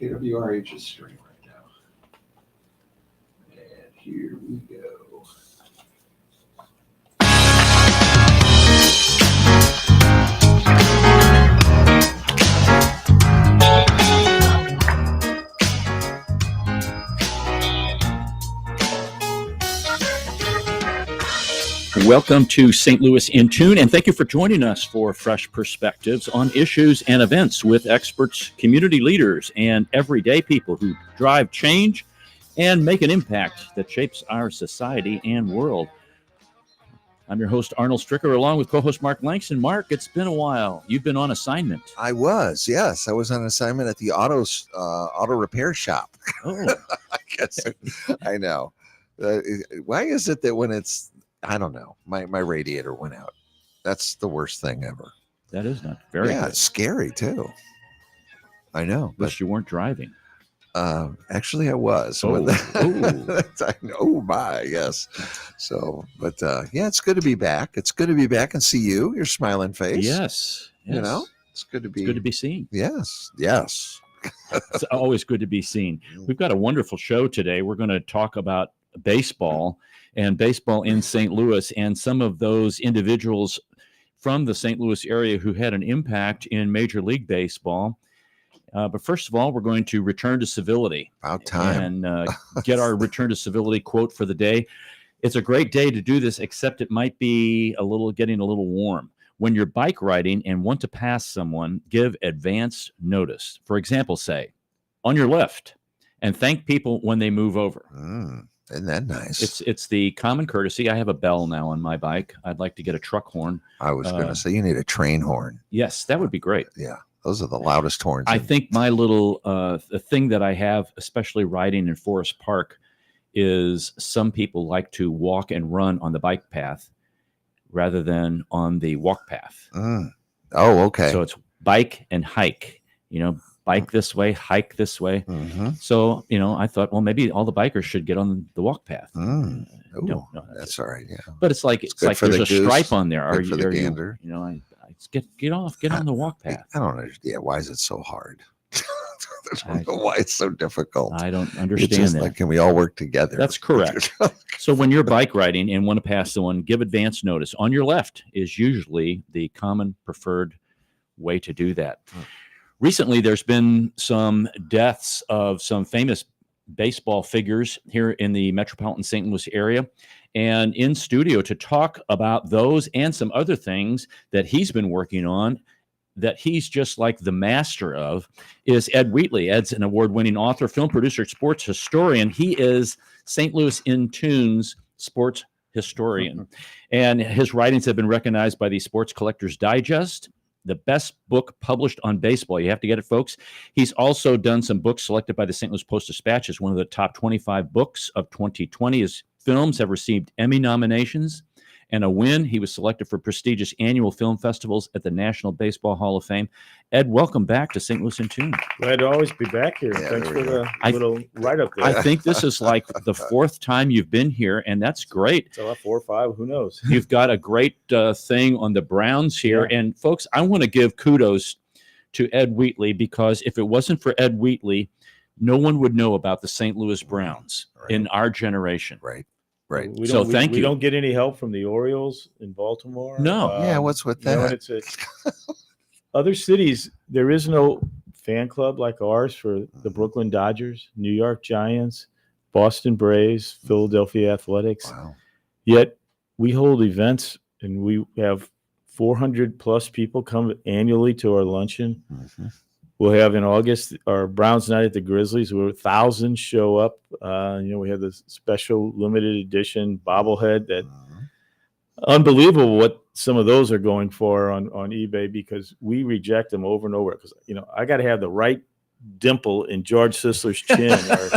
KWRH is streaming right now. And here we go. Welcome to St. Louis in Tune, and thank you for joining us for fresh perspectives on issues and events with experts, community leaders, and everyday people who drive change and make an impact that shapes our society and world. I'm your host, Arnold Stricker, along with co-host Mark Langston. Mark, it's been a while. You've been on assignment. I was, yes. I was on assignment at the auto repair shop. Oh, I guess. I know. Why is it that when it's, I don't know, my radiator went out? That's the worst thing ever. that is not very good. It's scary too. I know. But you weren't driving. Actually, I was. Oh, I know. Oh my, yes. So, but yeah, it's good to be back. It's good to be back and see you. Your smiling face. Yes. You know, it's good to be. It's good to be seen. Yes. It's always good to be seen. We've got a wonderful show today. We're going to talk about baseball and baseball in St. Louis and some of those individuals from the St. Louis area who had an impact in Major League Baseball. But first of all, we're going to return to civility. About time. And get our return to civility quote for the day. It's a great day to do this, except it might be getting a little warm. When you're bike riding and want to pass someone, give advance notice. For example, say, on your left, and thank people when they move over. Isn't that nice? It's the common courtesy. I have a bell now on my bike. I'd like to get a truck horn. I was going to say you need a train horn. Yes, that would be great. Yeah, those are the loudest horns. I think my little the thing that I have, especially riding in Forest Park, is some people like to walk and run on the bike path rather than on the walk path. Oh, okay. So it's bike and hike. Bike this way, hike this way. Mm-hmm. So, I thought, well, maybe all the bikers should get on the walk path. No, that's all right. Yeah, but it's like good for there's the a goose, stripe on there. good for the gander. Get on the walk path. I don't understand. Why is it so hard? I don't know why it's so difficult. I don't It's understand just that. like, can we all work together? That's correct. So when you're bike riding and want to pass someone, give advance notice. On your left is usually the common preferred way to do that. Recently, there's been some deaths of some famous baseball figures here in the metropolitan St. Louis area. And in studio to talk about those and some other things that he's been working on that he's just like the master of is Ed Wheatley. Ed's an award-winning author, film producer, sports historian. He is St. Louis in Tune's sports historian. And his writings have been recognized by the Sports Collectors Digest, the best book published on baseball. You have to get it, folks. He's also done some books selected by the St. Louis Post-Dispatch as one of the top 25 books of 2020. His films have received Emmy nominations and a win. He was selected for prestigious annual film festivals at the National Baseball Hall of Fame. Ed, welcome back to St. Louis in Tune. Glad to always be back here. Yeah, Thanks there for we the little write-up there. I think this is like the fourth time you've been here, and that's great. So 4 or 5, who knows? You've got a great thing on the Browns here. Yeah. And folks, I want to give kudos to Ed Wheatley, because if it wasn't for Ed Wheatley, no one would know about the St. Louis Browns in our generation. Right. We So don't, thank we you. don't get any help from the Orioles in Baltimore. No. Yeah, what's with that? Other cities, there is no fan club like ours for the Brooklyn Dodgers, New York Giants, Boston Braves, Philadelphia Athletics. Wow. Yet we hold events, and we have 400 plus people come annually to our luncheon. Mm-hmm. We'll have in August our Browns night at the Grizzlies, where 1,000 show up. We have this special limited edition bobblehead that unbelievable what some of those are going for on eBay, because we reject them over and over. Because I got to have the right dimple in George Sisler's chin, or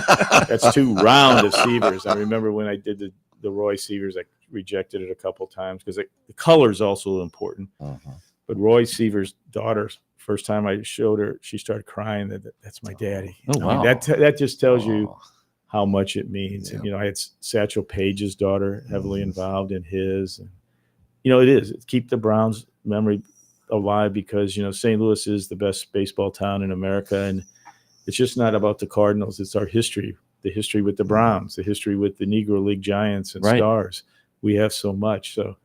that's too round of Seavers. I remember when I did the Roy Seavers, I rejected it a couple times because the color is also important. But Roy Seavers' daughter, first time I showed her, she started crying. That's my daddy. Oh, wow. That just tells you how much it means. Yeah. And, I had Satchel Paige's daughter heavily involved in his. And, it is. Keep the Browns memory alive, because, St. Louis is the best baseball town in America. And it's just not about the Cardinals. It's our history, the history with the Browns, the history with the Negro League Giants and Right. Stars. We have so much. So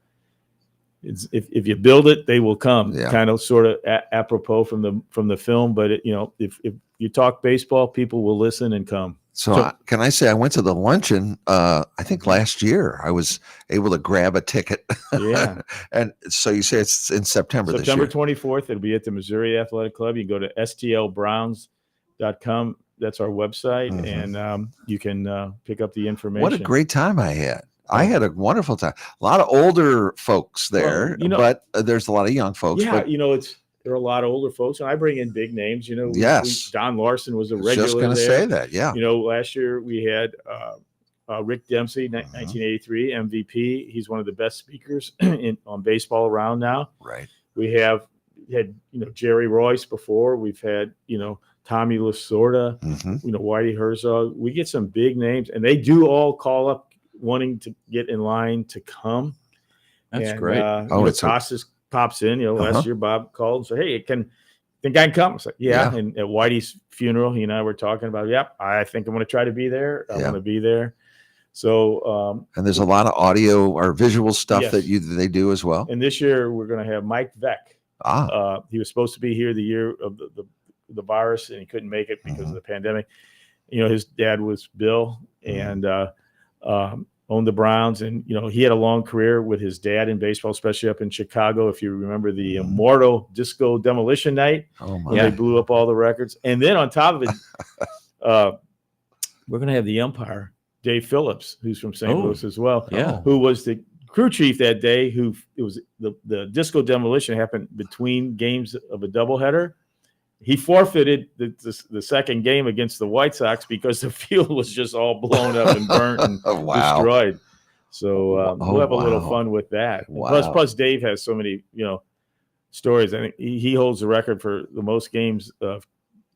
it's, if you build it, they will come. Yeah. Kind of sort of apropos from the film, but if you talk baseball, people will listen and come. So, can I say I went to the luncheon? I think last year I was able to grab a ticket. Yeah. And so you say it's in September this September year. 24th, it'll be at the Missouri Athletic Club. You can go to stlbrowns.com. That's our website, Mhm. and you can pick up the information. What a great time I had. I had a wonderful time. A lot of older folks there, Well, but there's a lot of young folks. Yeah, but there are a lot of older folks, and I bring in big names. Yes. Don Larson was a I was regular just going to there. say that. Yeah. Last year we had Rick Dempsey, 1983 MVP. He's one of the best speakers on baseball around now. Right. We had Jerry Royce before. We've had Tommy Lasorda, Hmm. Whitey Herzog. We get some big names, and they do all call up wanting to get in line to come. That's great. Costas pops in. Last year Bob called and said, "Hey, think I can come?" I was like, "Yeah." And at Whitey's funeral, he and I were talking about, "Yep, I think I'm going to try to be there. I want to be there." So, and there's a lot of audio or visual stuff Yes. that they do as well. and this year we're going to have Mike Veck. He was supposed to be here the year of the virus, and he couldn't make it because of the pandemic. His dad was Bill, and owned the Browns, and he had a long career with his dad in baseball, especially up in Chicago. If you remember the immortal Disco Demolition Night, Oh my. when they blew up all the records, and then on top of it, we're going to have the umpire Dave Phillips, who's from St. Oh, Louis as well, yeah. who was the crew chief that day. It was the Disco Demolition happened between games of a doubleheader. He forfeited the second game against the White Sox because the field was just all blown up and burnt and Wow. destroyed. So we'll have a little wow. fun with that. Wow. Plus, Dave has so many stories. I think he holds the record for the most games of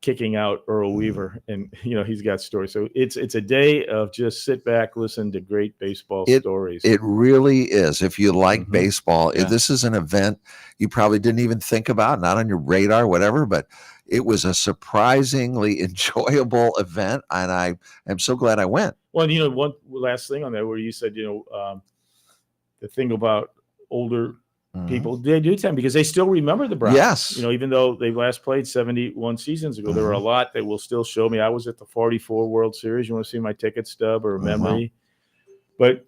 kicking out Earl Weaver, and he's got stories. So it's a day of just sit back, listen to great baseball stories. It really is. If you like Mhm. baseball, Yeah. this is an event you probably didn't even think about, not on your radar, whatever, but it was a surprisingly enjoyable event, and I am so glad I went. Well, one last thing on that, where you said, the thing about older people, they do tend, because they still remember the Browns. Yes. Even though they last played 71 seasons ago, there were a lot that will still show me. I was at the 44 World Series. You want to see my ticket stub or memory? But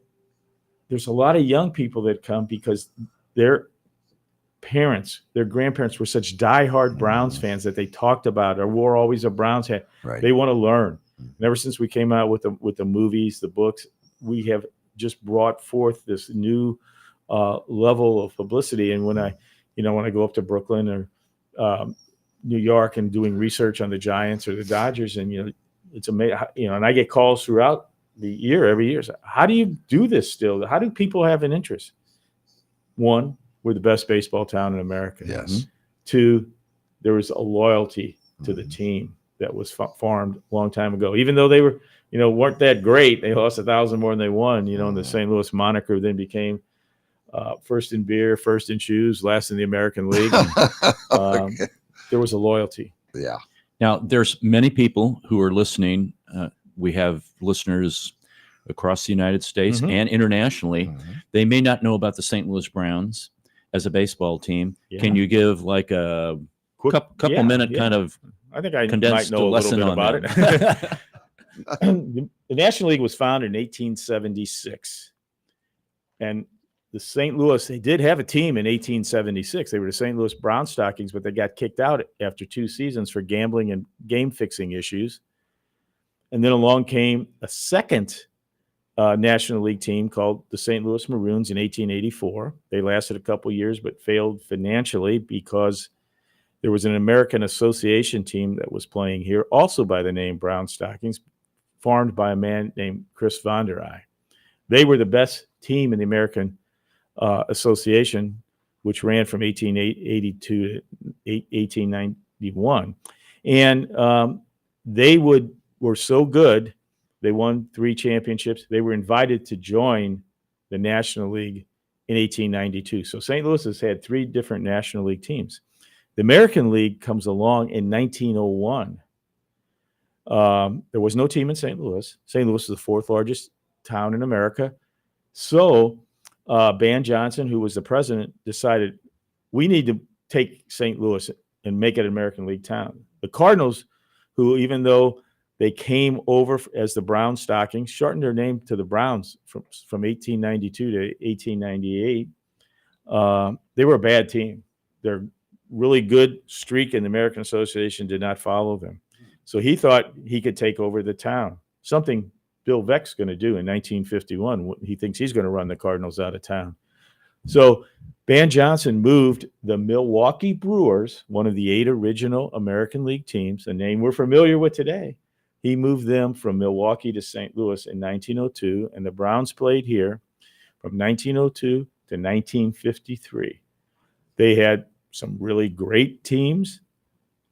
there's a lot of young people that come because their parents, their grandparents were such diehard Browns fans that they talked about or wore always a Browns hat. Right. They want to learn. And ever since we came out with the movies, the books, we have just brought forth this new level of publicity. And when I go up to Brooklyn or New York and doing research on the Giants or the Dodgers, and it's amazing. And I get calls throughout the year, every year. So how do you do this still? How do people have an interest? One, we're the best baseball town in America. Yes. Two, there was a loyalty to the team that was formed a long time ago. Even though they were, weren't that great, they lost 1,000 more than they won. And the St. Louis moniker then became first in beer, first in shoes, last in the American League. Okay. There was a loyalty. Yeah. Now, there's many people who are listening. We have listeners across the United States Mhm. and internationally. Mhm. They may not know about the St. Louis Browns as a baseball team. Yeah. Can you give like a Quick- couple yeah, minute yeah. kind of I think I might condensed know a little lesson bit on about that? it. The National League was founded in 1876. And the St. Louis, they did have a team in 1876. They were the St. Louis Brown Stockings, but they got kicked out after 2 seasons for gambling and game fixing issues. And then along came a second National League team called the St. Louis Maroons in 1884. They lasted a couple years, but failed financially because there was an American Association team that was playing here, also by the name Brown Stockings, formed by a man named Chris Von der Eye. They were the best team in the American Association, which ran from 1882 to 1891. And they were so good, they won 3 championships. They were invited to join the National League in 1892. So St. Louis has had 3 different National League teams. The American League comes along in 1901. There was no team in St. Louis. St. Louis is the fourth largest town in America. So Ban Johnson, who was the president, decided we need to take St. Louis and make it an American League town. The Cardinals, who even though they came over as the Brown Stockings, shortened their name to the Browns from 1892 to 1898. They were a bad team. Their really good streak in the American Association did not follow them. So he thought he could take over the town, something Bill Veeck's going to do in 1951. He thinks he's going to run the Cardinals out of town. So Ban Johnson moved the Milwaukee Brewers, one of the 8 original American League teams, a name we're familiar with today. He moved them from Milwaukee to St. Louis in 1902, and the Browns played here from 1902 to 1953. They had some really great teams.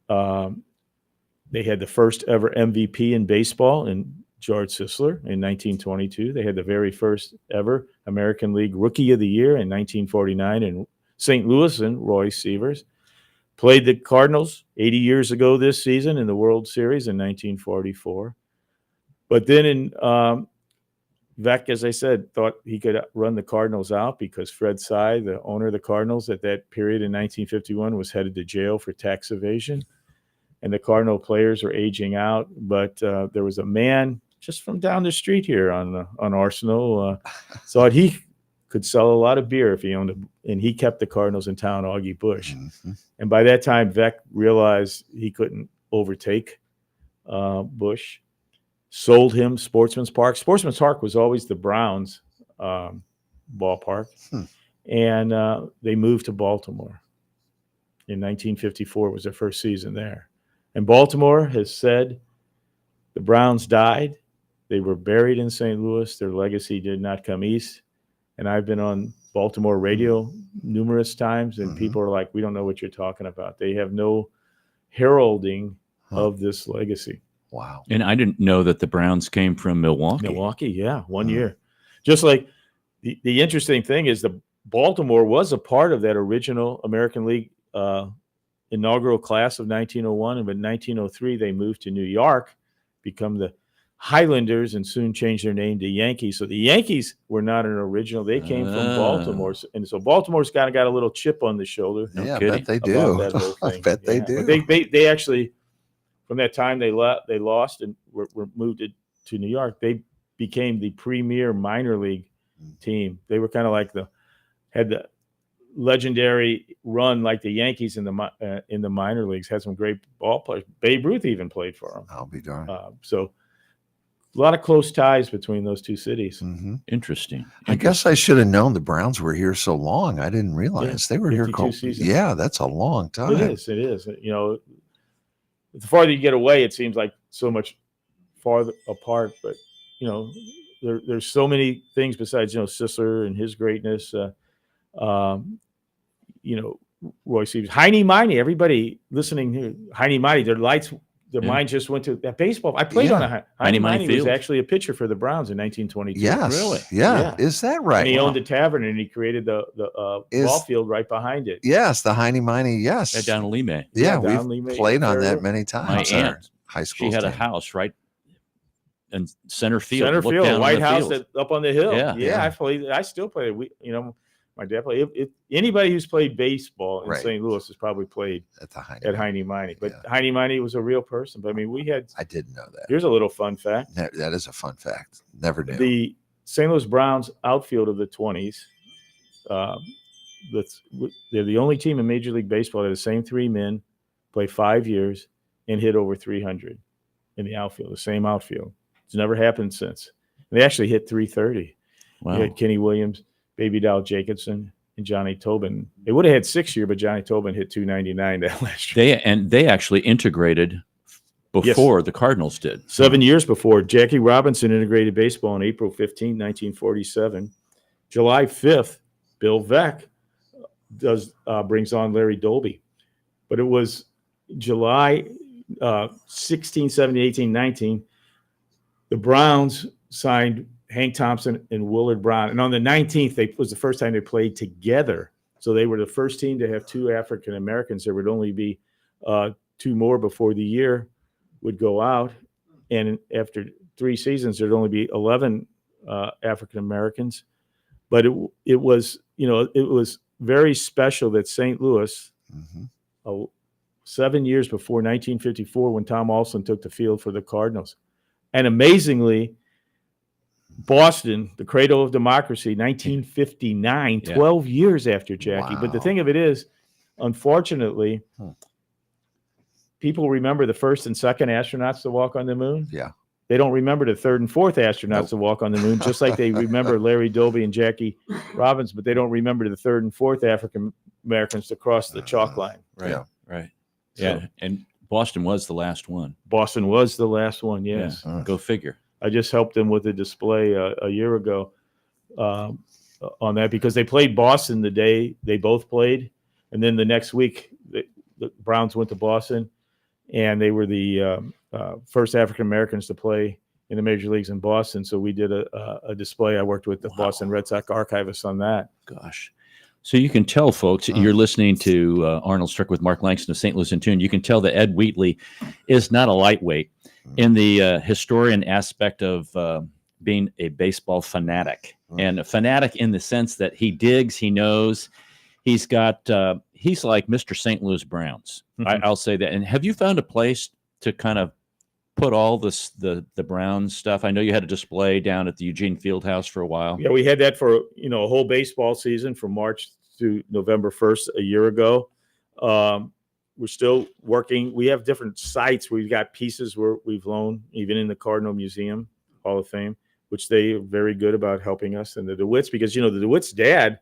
They had the first ever MVP in baseball in George Sisler in 1922. They had the very first ever American League Rookie of the Year in 1949 in St. Louis and Roy Sievers. Played the Cardinals 80 years ago this season in the World Series in 1944. But then Veeck, as I said, thought he could run the Cardinals out because Fred Sy, the owner of the Cardinals at that period in 1951, was headed to jail for tax evasion. And the Cardinal players were aging out. But there was a man just from down the street here on Arsenal, thought he could sell a lot of beer if he owned it, and he kept the Cardinals in town, Augie Busch. Mm-hmm. And by that time, Veeck realized he couldn't overtake Busch, sold him Sportsman's Park. Sportsman's Park was always the Browns' ballpark, and they moved to Baltimore. In 1954 was their first season there. And Baltimore has said the Browns died. They were buried in St. Louis. Their legacy did not come east. And I've been on Baltimore radio numerous times, and people are like, we don't know what you're talking about. They have no heralding of this legacy. Wow. And I didn't know that the Browns came from Milwaukee. Milwaukee, yeah, 1 year. Just like the interesting thing is the Baltimore was a part of that original American League inaugural class of 1901. And in 1903, they moved to New York, become the Highlanders, and soon changed their name to Yankees. So the Yankees were not an original. They came from Baltimore. And so Baltimore's kind of got a little chip on the shoulder. Yeah, I kidding. bet they do. About that whole I thing. bet they Yeah. do. But they actually, from that time they lost and were moved to New York, they became the premier minor league team. They were kind of like had the legendary run like the Yankees in the minor leagues, had some great ball players. Babe Ruth even played for them. I'll be darned. So a lot of close ties between those two cities. Interesting. I guess I should have known the Browns were here so long. I didn't realize they were here. 52 seasons. Yeah, that's a long time. It is. You know, the farther you get away, it seems like so much farther apart. But you know, there's so many things besides Sisler and his greatness. Roy Sievers, Heine Miney. Everybody listening here, Heine Miney. Their mind just went to that baseball. I played on a Heine Miney was actually a pitcher for the Browns in 1922. Yes, Really? Yeah. Is that right? And he owned a tavern, and he created the ball field right behind it. Yes, the Heine Miney. Yes, Yeah, down in Lime. Yeah, down we've Lime, played on that Ontario. many My times. aunt, High school. she had a team. house right in center field. Center Look field, down on White the House field. up on the hill. Yeah. I played. I still play. My dad played. Anybody who's played baseball in Right. St. Louis has probably played At the Heine. at Heine Miney. But Yeah. Heine Miney was a real person. But I mean, I didn't know that. here's a little fun fact. That is a fun fact. Never knew. The St. Louis Browns outfield of the 20s, they're the only team in Major League Baseball that the same three men play 5 years and hit over 300 in the outfield, the same outfield. It's never happened since. They actually hit 330. Wow. You had Kenny Williams, Baby Doll Jacobson, and Johnny Tobin. They would have had 6 year, but Johnny Tobin hit 299 that last year. They actually integrated before the Cardinals did. 7 years before, Jackie Robinson integrated baseball on April 15, 1947. July 5th, Bill Veeck brings on Larry Dolby. But it was July 16, 17, 18, 19. The Browns signed Hank Thompson and Willard Brown. And on the 19th, was the first time they played together. So they were the first team to have two African Americans. There would only be two more before the year would go out. and after 3 seasons, there'd only be 11 African Americans. But it was, you know, it was very special that St. Louis, Mhm. 7 years before 1954, when Tom Alston took the field for the Cardinals, and amazingly, Boston, the cradle of democracy, 1959, Yeah. 12 years after Jackie. But the Wow. thing of it is, unfortunately, people remember the first and second astronauts to walk on the moon. Yeah. They don't remember the third and fourth astronauts Nope. to walk on the moon, just like they remember Larry Doby and Jackie Robinson, but they don't remember the third and fourth African Americans to cross the chalk line. Right. Yeah. Right. So Yeah. And Boston was the last one. Boston was the last one, yes. Yeah. Go figure. I just helped them with a display a year ago on that, because they played Boston the day they both played. And then the next week, the Browns went to Boston, and they were the first African Americans to play in the major leagues in Boston. So we did a display. I worked with the Boston Red Sox archivists on that. Gosh. So you can tell, folks, you're listening to Arnold Strick with Mark Langston of St. Louis in Tune. You can tell that Ed Wheatley is not a lightweight in the historian aspect of being a baseball fanatic, and a fanatic in the sense that he digs, he knows, he's got, he's like Mr. St. Louis Browns. I'll say that. And have you found a place to kind of put all this, the Browns stuff? I know you had a display down at the Eugene Fieldhouse for a while. Yeah, we had that for, you know, a whole baseball season from March to November 1st a year ago. We're still working. We have different sites. We've got pieces where we've loaned, even in the Cardinal Museum, Hall of Fame, which they are very good about helping us. And the DeWitts, because, you know, the DeWitt's dad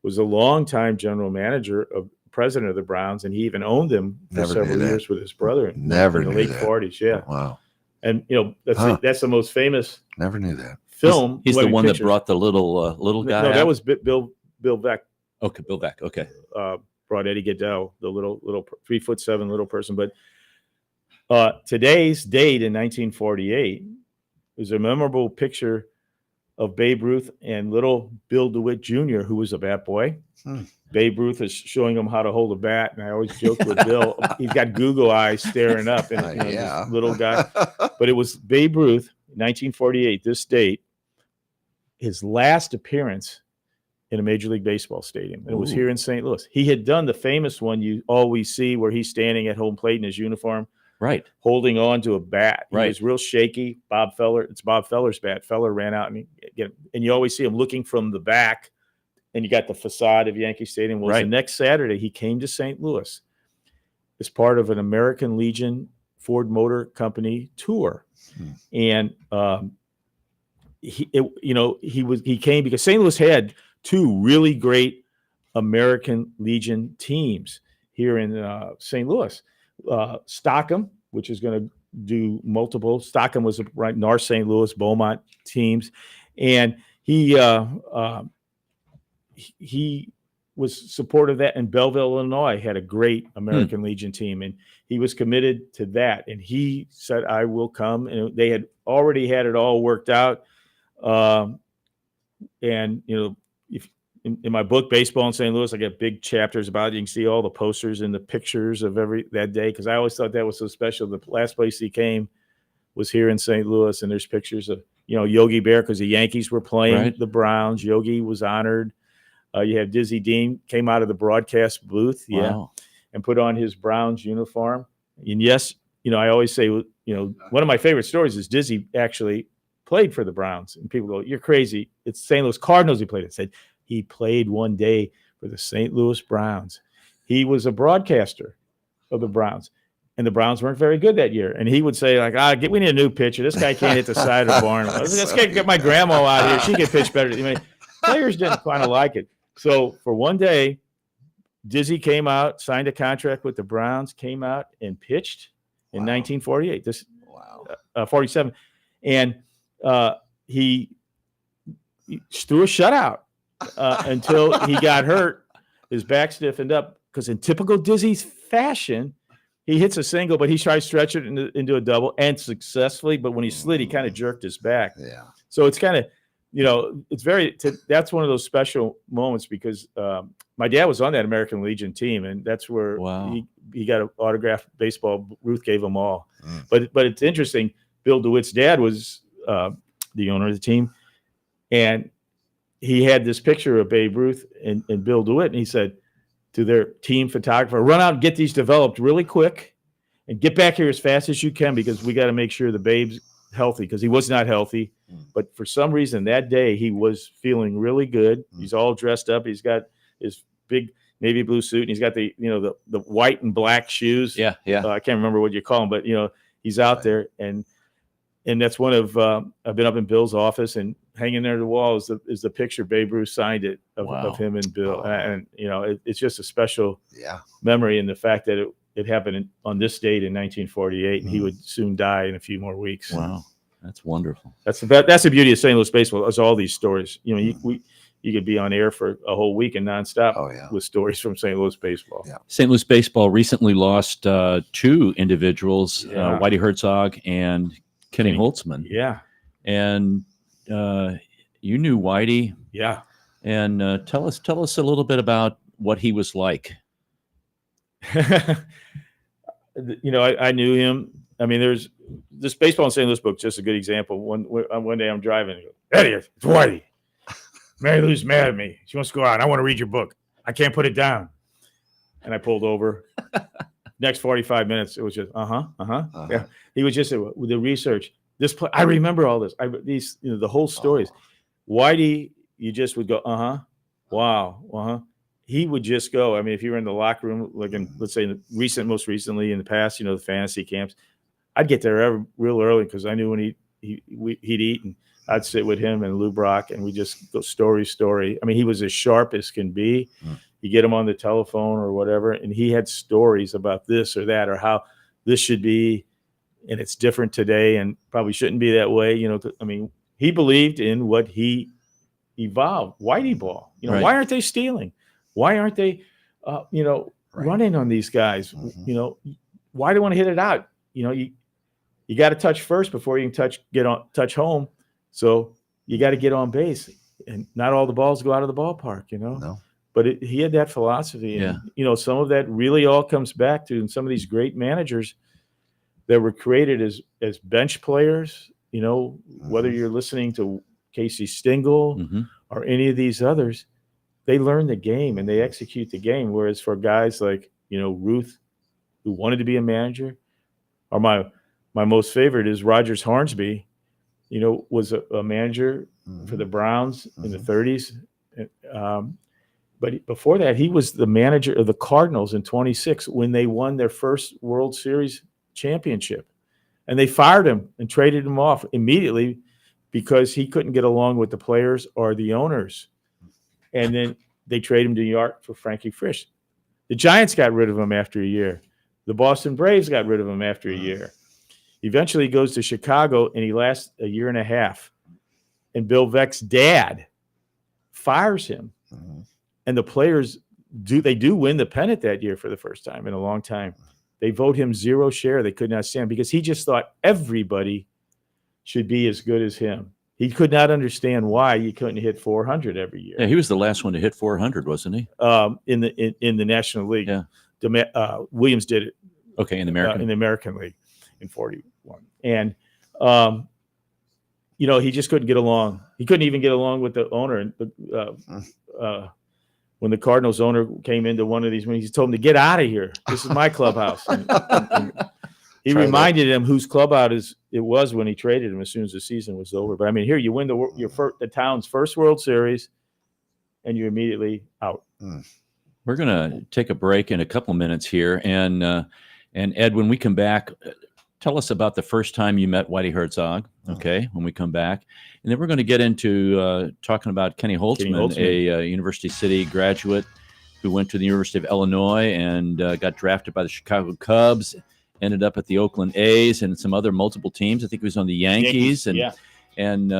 was a longtime general manager, president of the Browns, and he even owned them for Never knew several that. years with his brother. Never in the knew late that. 40s. Yeah. Wow. And, you know, that's the most famous Never knew that. film. He's the Moving one that pictures. brought the little guy No, out? that was Bill Beck. Okay, Bill Beck. Okay. Brought Eddie Goodell, the little 3'7" little person. But today's date in 1948 is a memorable picture of Babe Ruth and little Bill DeWitt Jr., who was a bat boy. Babe Ruth is showing him how to hold a bat, and I always joke with Bill, he's got Google eyes staring up, and you know, Yeah. this little guy. But it was Babe Ruth, 1948, this date, his last appearance in a Major League Baseball stadium. And it was here in St. Louis. He had done the famous one you always see where he's standing at home plate in his uniform, Right. holding on to a bat. He Right. was real shaky. Bob Feller, it's Bob Feller's bat. Feller ran out, and you always see him looking from the back, and you got the facade of Yankee Stadium. Well, Right. the next Saturday, he came to St. Louis as part of an American Legion Ford Motor Company tour. And he came because St. Louis had 2 really great American Legion teams here in St. Louis. Stockham, which is going to do multiple. Stockham was right North St. Louis, Beaumont teams, and he was supportive of that. And Belleville, Illinois had a great American Legion team, and he was committed to that. And he said, "I will come." And they had already had it all worked out. And you know, if in my book, Baseball in St. Louis, I got big chapters about it. You can see all the posters and the pictures of that day, because I always thought that was so special. The last place he came was here in St. Louis, and there's pictures of, you know, Yogi Berra, because the Yankees were playing the Browns. Yogi was honored. You have Dizzy Dean came out of the broadcast booth, Wow. and put on his Browns uniform. And yes, you know, I always say, you know, one of my favorite stories is Dizzy actually played for the Browns, and people go, "You're crazy. It's St. Louis Cardinals he played." I said, he played one day for the St. Louis Browns. He was a broadcaster of the Browns, and the Browns weren't very good that year. And he would say, like, we need a new pitcher. This guy can't hit the side of the barn. Let's get my grandma out here. She can pitch better. I mean, players didn't kind of like it. So for one day, Dizzy came out, signed a contract with the Browns, came out and pitched in 1948. 47, and he threw a shutout until he got hurt. His back stiffened up, because in typical Dizzy's fashion, he hits a single, but he tries to stretch it into a double, and successfully. But when he slid, he kind of jerked his back. Yeah. So it's kind of, you know, that's one of those special moments, because my dad was on that American Legion team, and that's where he got an autographed baseball. Ruth gave them all. But it's interesting. Bill DeWitt's dad was the owner of the team, and he had this picture of Babe Ruth and Bill DeWitt, and he said to their team photographer, "Run out and get these developed really quick, and get back here as fast as you can because we got to make sure the Babe's healthy," because he was not healthy. But for some reason that day he was feeling really good. He's all dressed up. He's got his big navy blue suit, and he's got the white and black shoes. Yeah. I can't remember what you call them, but he's out there, and that's one of I've been up in Bill's office, and hanging there on the wall is the picture Babe Ruth signed it of him and Bill, and it's just a special memory, and the fact that it happened on this date in 1948, and he would soon die in a few more weeks. Wow, that's wonderful. That's the beauty of St. Louis baseball. Is all these stories. You could be on air for a whole week and nonstop with stories from St. Louis baseball. Yeah. St. Louis baseball recently lost two individuals, Whitey Herzog and Kenny Holtzman. Yeah. And you knew Whitey. Yeah. And tell us a little bit about what he was like. I knew him. I mean, there's this Baseball in St. Louis book, just a good example. One day I'm driving, and I go, "Eddie, it's Whitey. Mary Lou's mad at me. She wants to go out. I want to read your book. I can't put it down." And I pulled over. Next 45 minutes, it was just, Yeah. He was just with the research. I remember all this. The whole stories. Whitey, you just would go, wow, He would just go. I mean, if you were in the locker room, like let's say most recently in the past, the fantasy camps, I'd get there real early because I knew when he'd eat, and I'd sit with him and Lou Brock, and we just go story. I mean, he was as sharp as can be. You get him on the telephone or whatever, and he had stories about this or that or how this should be, and it's different today and probably shouldn't be that way. I mean, he believed in what he evolved. Whitey ball. Right. Why aren't they stealing? Why aren't they, running on these guys? Why do they want to hit it out? You got to touch first before you can touch home. So you got to get on base, and not all the balls go out of the ballpark. No. But he had that philosophy, and some of that really all comes back to some of these great managers that were created as bench players. Whether you're listening to Casey Stengel or any of these others. They learn the game and they execute the game. Whereas for guys like, Ruth, who wanted to be a manager, or my most favorite is Rogers Hornsby, was a manager for the Browns in the 30s. But before that, he was the manager of the Cardinals in 26 when they won their first World Series championship. And they fired him and traded him off immediately because he couldn't get along with the players or the owners. And then they traded him to New York for Frankie Frisch. The Giants got rid of him after a year. The Boston Braves got rid of him after a year. Eventually he goes to Chicago, and he lasts a year and a half. And Bill Veeck's dad fires him. And the players do win the pennant that year for the first time in a long time. They vote him 0 share. They could not stand because he just thought everybody should be as good as him. He could not understand why you couldn't hit 400 every year. Yeah, he was the last one to hit 400, wasn't he? In the National League. Yeah. Williams did it. Okay, in the American League in 41. And he just couldn't get along. He couldn't even get along with the owner. And when the Cardinals owner came into one of these meetings, he told him to get out of here. This is my clubhouse. And he reminded him whose clubhouse it was when he traded him as soon as the season was over. But I mean, here you win the town's first World Series, and you're immediately out. We're going to take a break in a couple minutes here, and Ed, when we come back, tell us about the first time you met Whitey Herzog. Okay, when we come back, and then we're going to get into talking about Kenny Holtzman, a University City graduate who went to the University of Illinois and got drafted by the Chicago Cubs. Ended up at the Oakland A's and some other multiple teams. I think he was on the Yankees and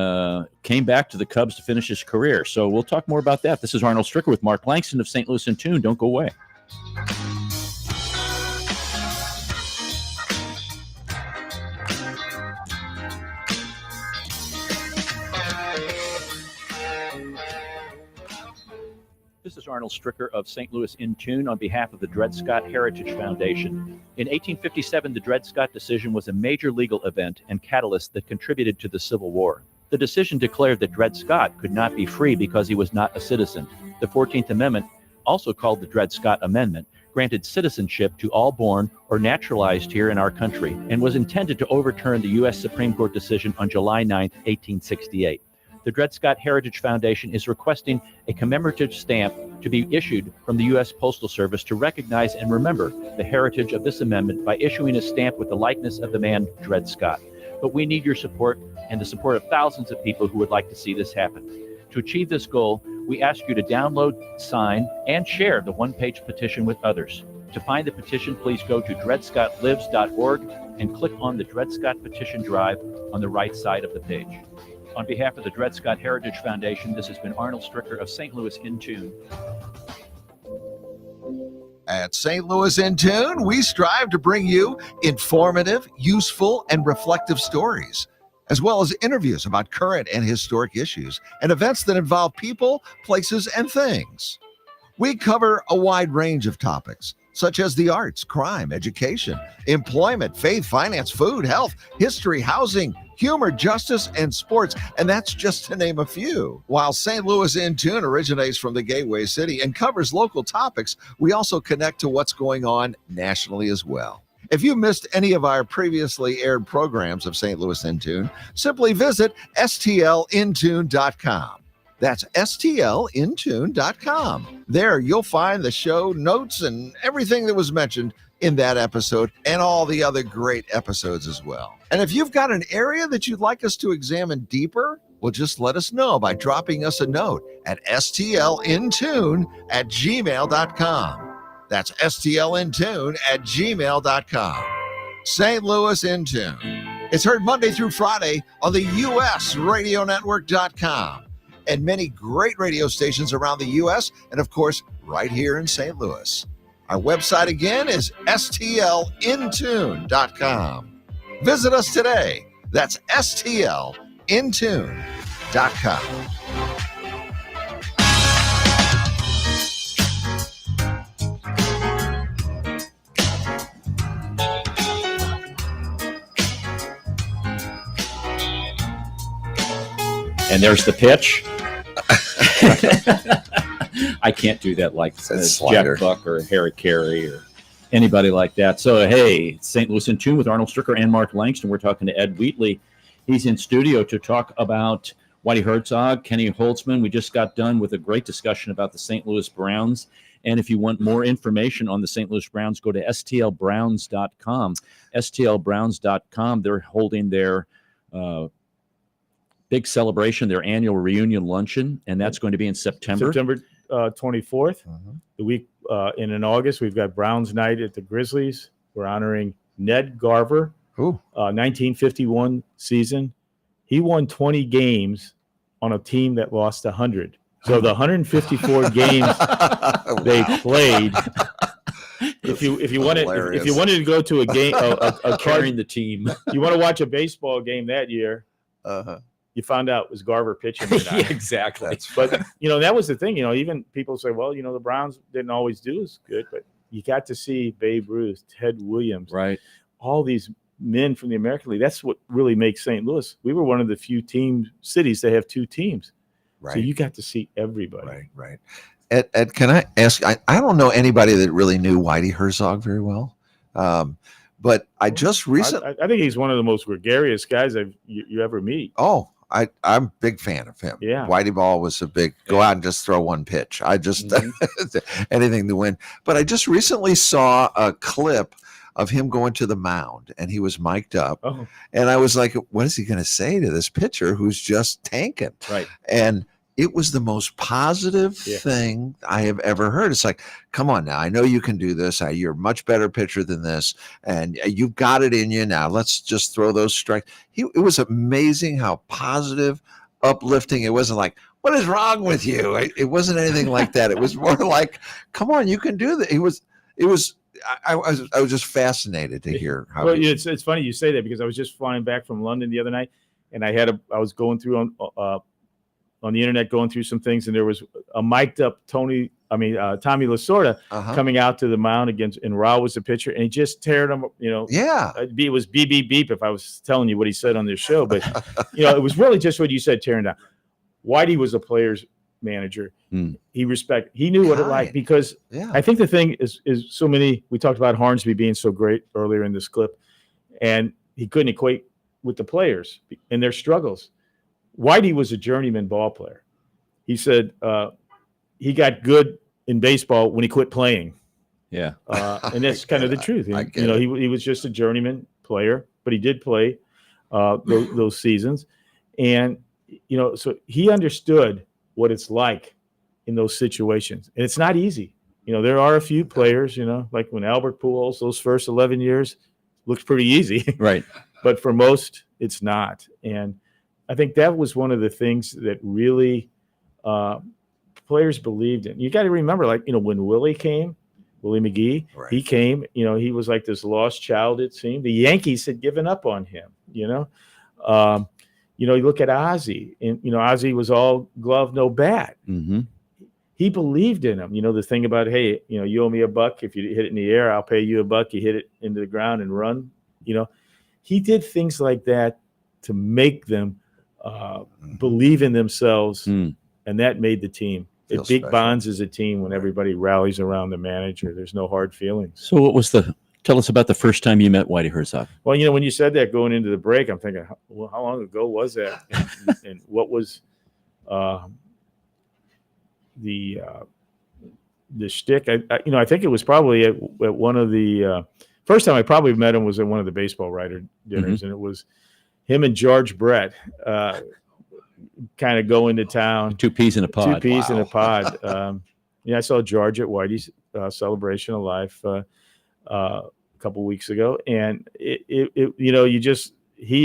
came back to the Cubs to finish his career. So we'll talk more about that. This is Arnold Stricker with Mark Langston of St. Louis in Tune. Don't go away. This is Arnold Stricker of St. Louis In Tune on behalf of the Dred Scott Heritage Foundation. In 1857, the Dred Scott decision was a major legal event and catalyst that contributed to the Civil War. The decision declared that Dred Scott could not be free because he was not a citizen. The 14th Amendment, also called the Dred Scott Amendment, granted citizenship to all born or naturalized here in our country and was intended to overturn the U.S. Supreme Court decision on July 9, 1868. The Dred Scott Heritage Foundation is requesting a commemorative stamp to be issued from the U.S. Postal Service to recognize and remember the heritage of this amendment by issuing a stamp with the likeness of the man Dred Scott. But we need your support and the support of thousands of people who would like to see this happen. To achieve this goal, we ask you to download, sign, and share the one-page petition with others. To find the petition, please go to dredscottlives.org and click on the Dred Scott Petition Drive on the right side of the page. On behalf of the Dred Scott Heritage Foundation, this has been Arnold Stricker of St. Louis In Tune. At St. Louis In Tune, we strive to bring you informative, useful, and reflective stories, as well as interviews about current and historic issues and events that involve people, places, and things. We cover a wide range of topics, such as the arts, crime, education, employment, faith, finance, food, health, history, housing, humor, justice, and sports, and that's just to name a few. While St. Louis In Tune originates from the Gateway City and covers local topics, we also connect to what's going on nationally as well. If you missed any of our previously aired programs of St. Louis In Tune, simply visit stlintune.com. That's stlintune.com. There you'll find the show notes and everything that was mentioned in that episode and all the other great episodes as well. And if you've got an area that you'd like us to examine deeper, well, just let us know by dropping us a note at stlintune@gmail.com. That's stlintune@gmail.com. St. Louis In Tune. It's heard Monday through Friday on the USRadioNetwork.com and many great radio stations around the U.S. and, of course, right here in St. Louis. Our website again is stlintune.com. Visit us today. That's stlintune.com. And there's the pitch. I can't do that like slider. Jeff Buck or Harry Carey or anybody like that. So, hey, St. Louis In Tune with Arnold Stricker and Mark Langston. We're talking to Ed Wheatley. He's in studio to talk about Whitey Herzog, Kenny Holtzman. We just got done with a great discussion about the St. Louis Browns. And if you want more information on the St. Louis Browns, go to stlbrowns.com. stlbrowns.com. They're holding their big celebration, their annual reunion luncheon, and that's going to be in September. September 24th. The week in August, we've got Browns Night at the Grizzlies. We're honoring Ned Garver, 1951 season. He won 20 games on a team that lost 100. So the 154 games they played. If you wanted to go to a game, a carrying the team, you want to watch a baseball game that year. You found out it was Garver pitching. Yeah, exactly. But, that was the thing. Even people say, well, the Browns didn't always do as good, but you got to see Babe Ruth, Ted Williams, right? All these men from the American League. That's what really makes St. Louis. We were one of the few cities that have two teams. Right. So you got to see everybody. Right. Ed, can I ask, I don't know anybody that really knew Whitey Herzog very well. But I just recently, I think he's one of the most gregarious guys you ever meet. Oh, I'm a big fan of him. Yeah. Whitey Ball was a big go out and just throw one pitch. I just anything to win. But I just recently saw a clip of him going to the mound and he was mic'd up. Oh. And I was like, what is he going to say to this pitcher who's just tanking? Right. And it was the most positive thing I have ever heard. It's like, come on now. I know you can do this. You're a much better pitcher than this. And you've got it in you now. Let's just throw those strikes. It was amazing how positive, uplifting. It wasn't like, what is wrong with you? It wasn't anything like that. It was more like, come on, you can do that. I was just fascinated to hear how. Well, it's funny you say that because I was just flying back from London the other night and I was going through on the internet, going through some things, and there was a mic'd up Tony Tommy Lasorda coming out to the mound against, and Raul was the pitcher, and he just teared him. Yeah. It was beep beep beep if I was telling you what he said on this show, but it was really just what you said, tearing down. Whitey was a player's manager. He knew what it like, because I think the thing is so many. We talked about Hornsby being so great earlier in this clip, and he couldn't equate with the players and their struggles. Whitey was a journeyman ball player. He said he got good in baseball when he quit playing. Yeah. And that's kind of the truth. He was just a journeyman player, but he did play those seasons. And, so he understood what it's like in those situations. And it's not easy. There are a few players, like when Albert Pujols, those first 11 years, looks pretty easy. Right. But for most, it's not. And I think that was one of the things that really players believed in. You got to remember, when Willie McGee, Right. he came, he was like this lost child, it seemed. The Yankees had given up on him, you look at Ozzie, and, Ozzie was all glove, no bat. Mm-hmm. He believed in him. The thing about, hey, you owe me $1. If you hit it in the air, I'll pay you $1. You hit it into the ground and run. He did things like that to make them believe in themselves, and that made the team. It big special. bonds as a team when everybody rallies around the manager. There's no hard feelings. So tell us about the first time you met Whitey Herzog. Well, when you said that going into the break, I'm thinking, well, how long ago was that? And what was the shtick? I think it was probably at one of the first time I probably met him was at one of the baseball writer dinners, and it was him and George Brett kind of go into town. 2 peas in a pod. 2 peas in a pod. I saw George at Whitey's Celebration of Life a couple weeks ago, and he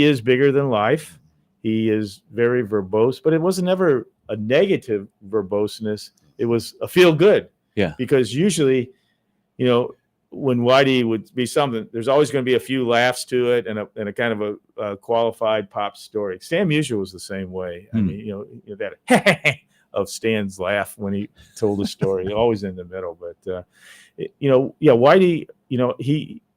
is bigger than life. He is very verbose, but it wasn't ever a negative verboseness. It was a feel good. Yeah. Because usually, when Whitey would be something, there's always going to be a few laughs to it and a kind of a qualified pop story. Stan Musial was the same way. I mean, that of Stan's laugh when he told a story, always in the middle. But, Whitey,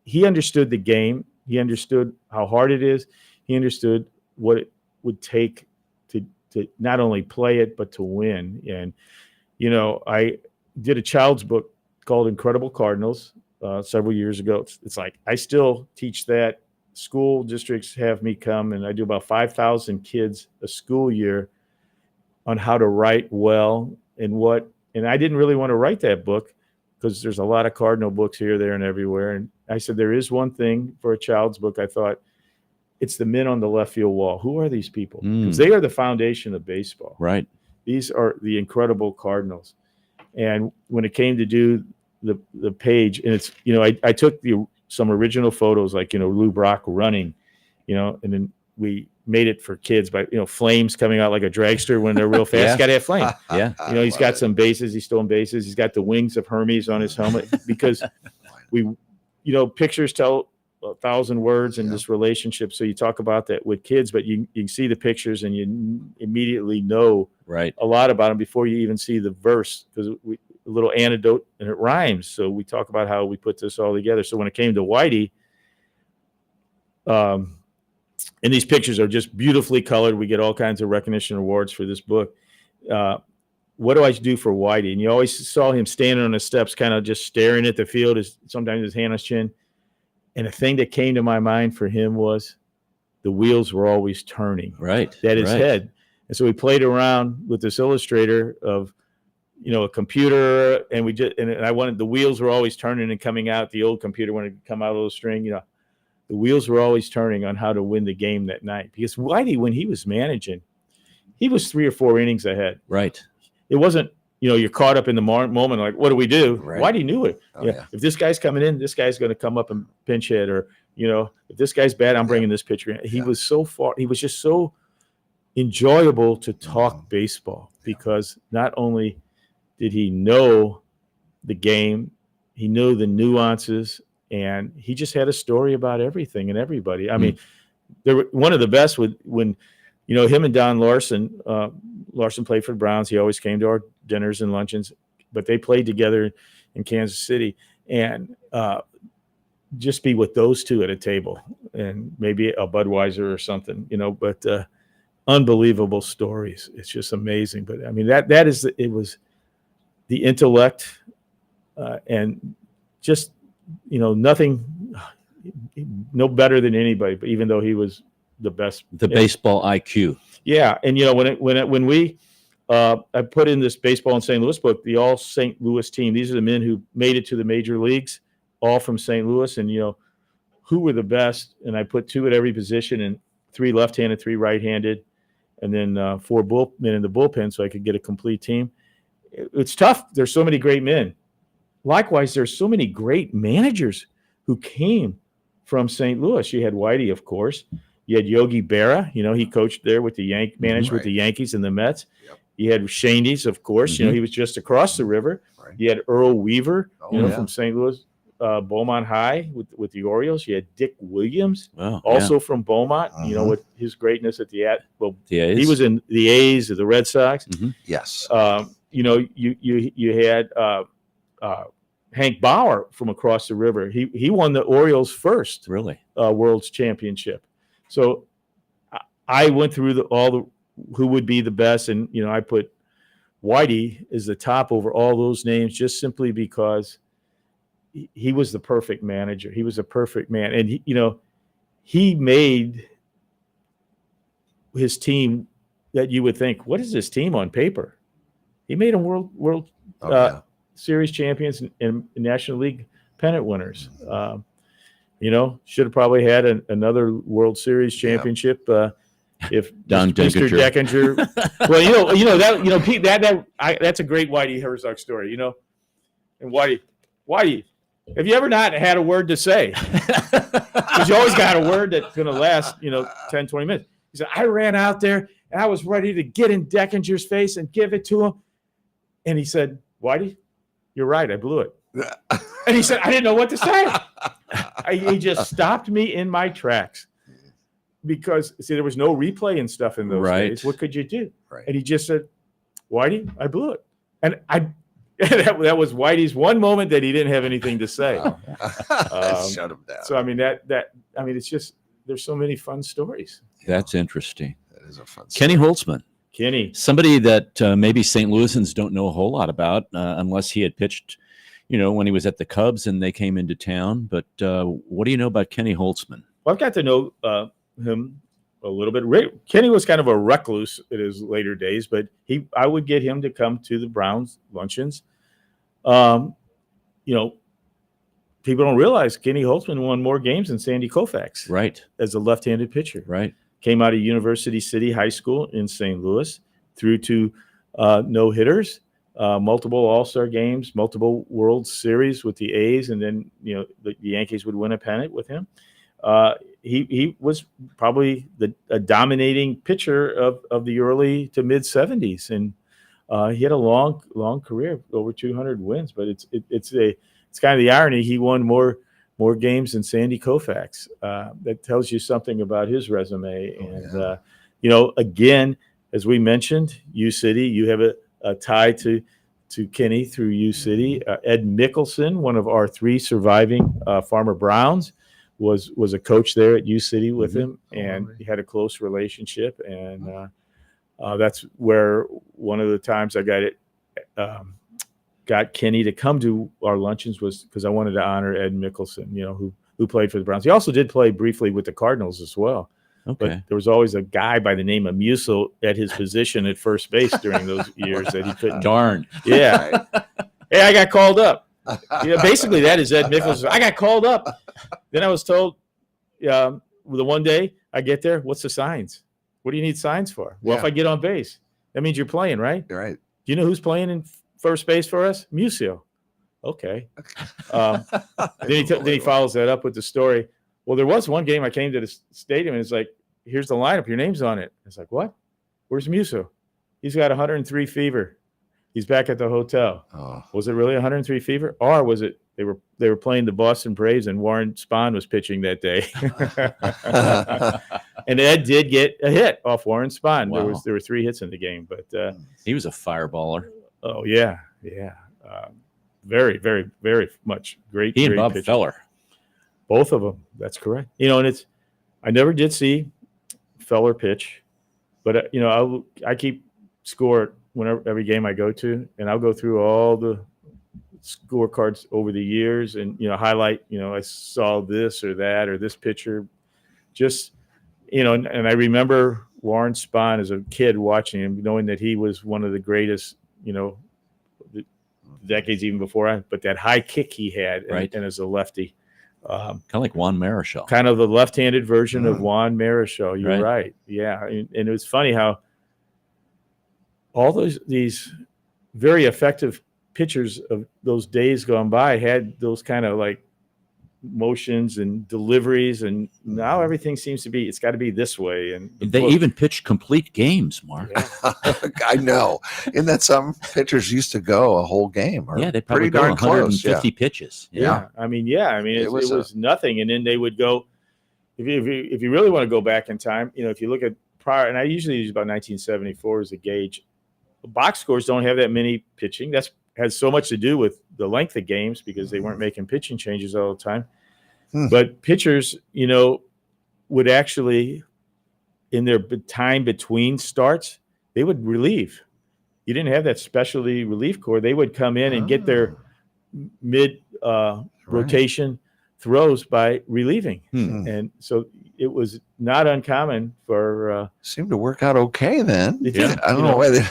he understood the game. He understood how hard it is. He understood what it would take to not only play it, but to win. And, I did a child's book called Incredible Cardinals several years ago. It's like I still teach that. School districts have me come, and I do about 5,000 kids a school year on how to write well and I didn't really want to write that book because there's a lot of Cardinal books here, there, and everywhere. And I said, there is one thing for a child's book. I thought, it's the men on the left field wall. Who are these people? Because they are the foundation of baseball. Right. These are the incredible Cardinals. And when it came to do the page, and it's, I took some original photos, like, Lou Brock running, and then we made it for kids by, flames coming out like a dragster when they're real fast. Yeah. He's got to have flame. Yeah. He's got some bases. He's stolen bases. He's got the wings of Hermes on his helmet because pictures tell 1,000 words in this relationship. So you talk about that with kids, but you can see the pictures and you immediately know a lot about them before you even see the verse, because a little anecdote and it rhymes. So we talk about how we put this all together. So when it came to Whitey, and these pictures are just beautifully colored. We get all kinds of recognition awards for this book. What do I do for Whitey? And you always saw him standing on the steps, kind of just staring at the field, sometimes his hand on his chin. And the thing that came to my mind for him was the wheels were always turning. Right. At his head. And so we played around with this illustrator of, a computer, and I wanted, the wheels were always turning and coming out. The old computer wanted to come out of the string, the wheels were always turning on how to win the game that night. Because Whitey, when he was managing, he was 3 or 4 innings ahead. Right. It wasn't, you're caught up in the moment, like, what do we do? Right. Whitey knew it. If this guy's coming in, this guy's going to come up and pinch hit, or, if this guy's bad, I'm bringing this pitcher in. He was so far, he was just so enjoyable to talk baseball, because not only did he know the game, he knew the nuances, and he just had a story about everything and everybody. I mean, they were one of the best when him and Don Larson. Larson played for the Browns. He always came to our dinners and luncheons. but they played together in Kansas City, and just be with those two at a table, and maybe a Budweiser or something, but unbelievable stories. It's just amazing. But I mean, it was the intellect, and just, nothing, no better than anybody, but even though he was the best. The baseball IQ. Yeah. And, when we, I put in this Baseball in St. Louis book, the all St. Louis team, these are the men who made it to the major leagues, all from St. Louis, and, who were the best. And I put 2 at every position, and 3 left-handed, 3 right-handed, and then 4 men in the bullpen, so I could get a complete team. It's tough. There's so many great men. Likewise, there's so many great managers who came from St. Louis. You had Whitey, of course. You had Yogi Berra. He coached there with the managed with the Yankees and the Mets. Yep. You had Shaney's, of course. Mm-hmm. He was just across the river. Right. You had Earl Weaver, yeah. from St. Louis, Beaumont High with the Orioles. You had Dick Williams, Wow. also from Beaumont. Mhm. With his greatness at the Yeah. he was in the A's or the Red Sox. Yes. You had Hank Bauer from across the river. He won the Orioles' first Really? World's Championship. So I went through who would be the best, and I put Whitey as the top over all those names, just simply because he was the perfect manager. He was a perfect man, and he made his team that you would think, what is this team on paper? He made them world Series champions and National League pennant winners. Should have probably had another World Series championship if Don Mr. Deckinger. Well, that's a great Whitey Herzog story. And Whitey, have you ever not had a word to say? Because you always got a word that's going to last, 10, 20 minutes. He said, I ran out there and I was ready to get in Deckinger's face and give it to him. And he said, Whitey, you're right. I blew it. And he said, I didn't know what to say. He just stopped me in my tracks because, there was no replay and stuff in those days. What could you do? Right. And he just said, Whitey, I blew it. And that was Whitey's one moment that he didn't have anything to say. Wow. Shut him down. So, it's just, there's so many fun stories. That's interesting. That is a fun Kenny Holtzman. Kenny. Somebody that maybe St. Louisans don't know a whole lot about unless he had pitched, when he was at the Cubs and they came into town. But what do you know about Kenny Holtzman? Well, I've got to know him a little bit. Kenny was kind of a recluse in his later days, but I would get him to come to the Browns luncheons. People don't realize Kenny Holtzman won more games than Sandy Koufax. Right. As a left-handed pitcher. Right. Came out of University City High School in St. Louis, through to no-hitters, multiple All-Star games, multiple World Series with the A's, and then the Yankees would win a pennant with him. He was probably a dominating pitcher of the early to mid 70s, and he had a long career, over 200 wins. But it's kind of the irony. He won more games than Sandy Koufax. That tells you something about his resume. And again, as we mentioned, U City, you have a tie to Kenny through U City. Ed Mickelson, one of our 3 surviving Farmer Browns, was a coach there at U City with him, and he had a close relationship. And that's where one of the times I got Kenny to come to our luncheons was because I wanted to honor Ed Mickelson, who played for the Browns. He also did play briefly with the Cardinals as well. Okay. But there was always a guy by the name of Musil at his position at first base during those years that he couldn't. Darn. Yeah. Hey, I got called up. Basically that is Ed Mickelson. I got called up. Then I was told, the one day I get there, what's the signs? What do you need signs for? Well, if I get on base, that means you're playing, right? You're right. Do you know who's playing in first base for us? Musil. Okay. Then he follows that up with the story. Well, there was one game I came to the stadium and it's like, here's the lineup. Your name's on it. It's like, what? Where's Musil? He's got 103 fever. He's back at the hotel. Oh. Was it really 103 fever? Or was it they were playing the Boston Braves and Warren Spahn was pitching that day? And Ed did get a hit off Warren Spahn. Wow. There were 3 hits in the game, but He was a fireballer. oh yeah. Very, very, very much great. He and great Bob pitcher. Feller. Both of them. That's correct. And I never did see Feller pitch, but I keep score every game I go to, and I'll go through all the scorecards over the years and highlight I saw this or that or this pitcher, just and I remember Warren Spahn as a kid watching him, knowing that he was one of the greatest the decades even before but that high kick he had right. and as a lefty, kind of like Juan Marichal, kind of the left-handed version of Juan Marichal. You're right. Yeah, and it was funny how all these very effective pitchers of those days gone by had those kind of like motions and deliveries, and now everything seems to be, it's got to be this way. And they even pitched complete games, Mark. Yeah. I know. In that some pitchers used to go a whole game. Or They probably pretty go darn 150 close. pitches. Yeah. I mean, it was nothing. And then they would go, if you really want to go back in time, if you look at prior, and I usually use about 1974 as a gauge. Box scores don't have that many pitching. That's has so much to do with the length of games because they weren't making pitching changes all the time. But pitchers, would actually, in their time between starts, they would relieve. You didn't have that specialty relief corps. They would come in and get their mid rotation throws by relieving. And so it was not uncommon for seemed to work out okay then. Yeah. I don't know why they